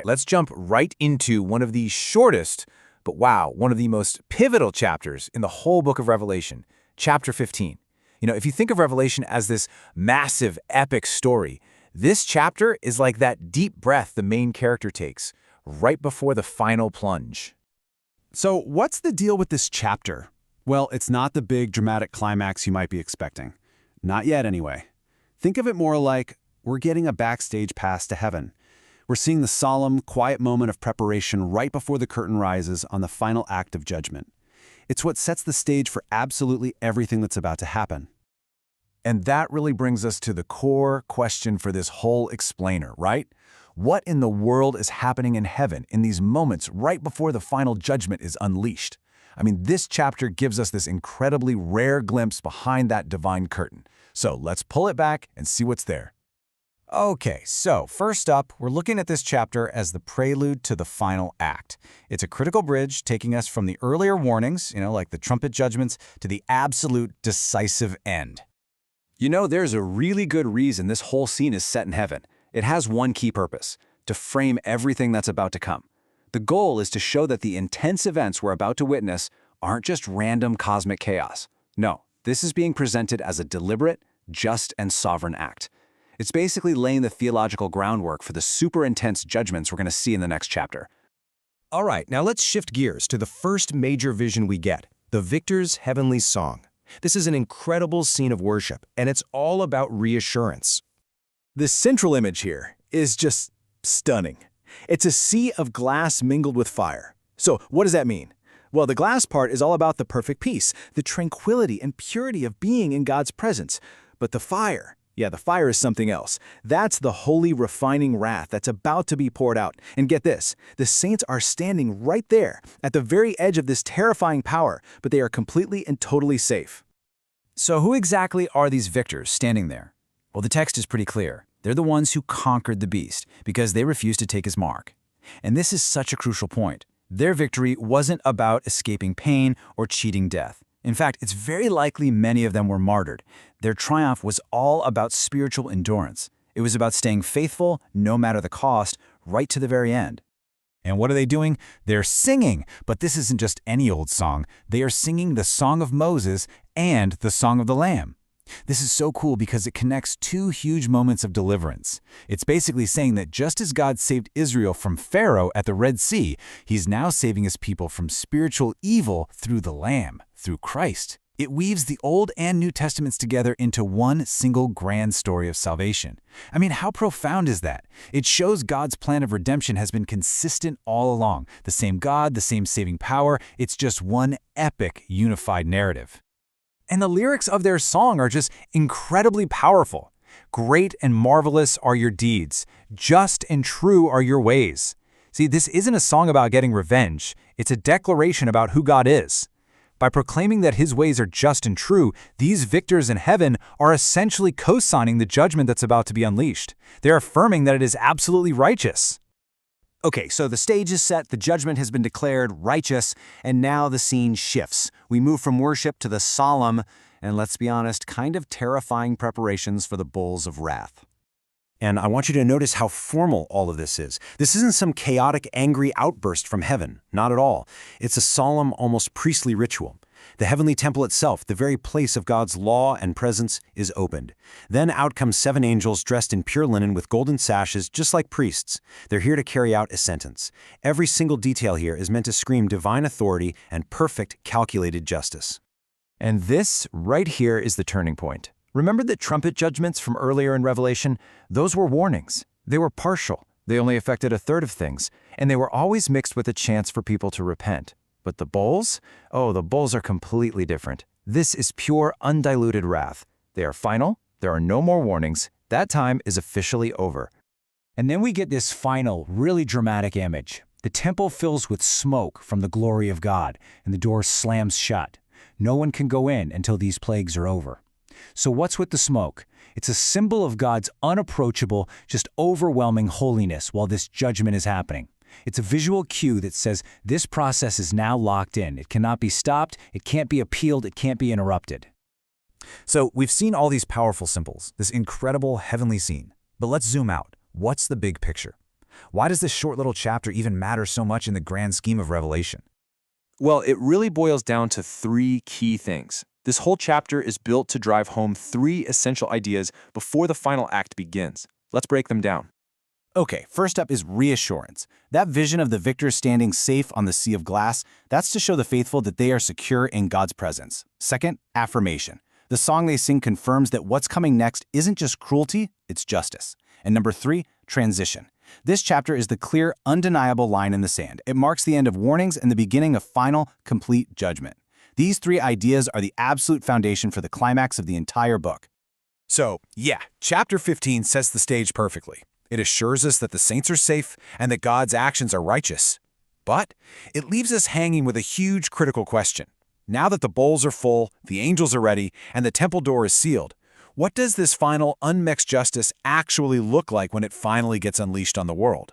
Let's jump right into one of the shortest, but wow, one of the most pivotal chapters in the whole book of Revelation, chapter 15. If you think of Revelation as this massive, epic story, this chapter is like that deep breath the main character takes right before the final plunge. So what's the deal with this chapter? Well, it's not the big dramatic climax you might be expecting. Not yet, anyway. Think of it more like we're getting a backstage pass to heaven. We're seeing the solemn, quiet moment of preparation right before the curtain rises on the final act of judgment. It's what sets the stage for absolutely everything that's about to happen. And that really brings us to the core question for this whole explainer, right? What in the world is happening in heaven in these moments right before the final judgment is unleashed? This chapter gives us this incredibly rare glimpse behind that divine curtain. So let's pull it back and see what's there. Okay, so first up, we're looking at this chapter as the prelude to the final act. It's a critical bridge taking us from the earlier warnings, like the trumpet judgments, to the absolute decisive end. There's a really good reason this whole scene is set in heaven. It has one key purpose: to frame everything that's about to come. The goal is to show that the intense events we're about to witness aren't just random cosmic chaos. No, this is being presented as a deliberate, just, and sovereign act. It's basically laying the theological groundwork for the super intense judgments we're going to see in the next chapter. All right, now let's shift gears to the first major vision we get, the victor's heavenly song. This is an incredible scene of worship, and it's all about reassurance. The central image here is just stunning. It's a sea of glass mingled with fire. So what does that mean? Well, the glass part is all about the perfect peace, the tranquility and purity of being in God's presence. But the fire is something else. That's the holy, refining wrath that's about to be poured out. And get this, the saints are standing right there at the very edge of this terrifying power, but they are completely and totally safe. So who exactly are these victors standing there? Well, the text is pretty clear. They're the ones who conquered the beast because they refused to take his mark. And this is such a crucial point. Their victory wasn't about escaping pain or cheating death. In fact, it's very likely many of them were martyred. Their triumph was all about spiritual endurance. It was about staying faithful, no matter the cost, right to the very end. And what are they doing? They're singing. But this isn't just any old song. They are singing the Song of Moses and the Song of the Lamb. This is so cool because it connects two huge moments of deliverance. It's basically saying that just as God saved Israel from Pharaoh at the Red Sea, he's now saving his people from spiritual evil through the Lamb, through Christ. It weaves the Old and New Testaments together into one single grand story of salvation. How profound is that? It shows God's plan of redemption has been consistent all along. The same God, the same saving power. It's just one epic, unified narrative. And the lyrics of their song are just incredibly powerful. Great and marvelous are your deeds. Just and true are your ways. See, this isn't a song about getting revenge. It's a declaration about who God is. By proclaiming that his ways are just and true, these victors in heaven are essentially co-signing the judgment that's about to be unleashed. They're affirming that it is absolutely righteous. Okay, so the stage is set, the judgment has been declared righteous, and now the scene shifts. We move from worship to the solemn, and let's be honest, kind of terrifying preparations for the bowls of wrath. And I want you to notice how formal all of this is. This isn't some chaotic, angry outburst from heaven. Not at all. It's a solemn, almost priestly ritual. The heavenly temple itself, the very place of God's law and presence, is opened. Then out come 7 angels dressed in pure linen with golden sashes, just like priests. They're here to carry out a sentence. Every single detail here is meant to scream divine authority and perfect, calculated justice. And this right here is the turning point. Remember the trumpet judgments from earlier in Revelation? Those were warnings. They were partial. They only affected a third of things, and they were always mixed with a chance for people to repent. But the bowls? Oh, the bowls are completely different. This is pure, undiluted wrath. They are final. There are no more warnings. That time is officially over. And then we get this final, really dramatic image. The temple fills with smoke from the glory of God, and the door slams shut. No one can go in until these plagues are over. So what's with the smoke? It's a symbol of God's unapproachable, just overwhelming holiness while this judgment is happening. It's a visual cue that says this process is now locked in. It cannot be stopped, it can't be appealed, it can't be interrupted. So we've seen all these powerful symbols, this incredible heavenly scene. But let's zoom out. What's the big picture? Why does this short little chapter even matter so much in the grand scheme of Revelation? Well, it really boils down to three key things. This whole chapter is built to drive home three essential ideas before the final act begins. Let's break them down. Okay, first up is reassurance. That vision of the victor standing safe on the sea of glass, that's to show the faithful that they are secure in God's presence. Second, affirmation. The song they sing confirms that what's coming next isn't just cruelty, it's justice. And number three, transition. This chapter is the clear, undeniable line in the sand. It marks the end of warnings and the beginning of final, complete judgment. These three ideas are the absolute foundation for the climax of the entire book. So, yeah, chapter 15 sets the stage perfectly. It assures us that the saints are safe and that God's actions are righteous. But it leaves us hanging with a huge critical question. Now that the bowls are full, the angels are ready, and the temple door is sealed, what does this final unmixed justice actually look like when it finally gets unleashed on the world?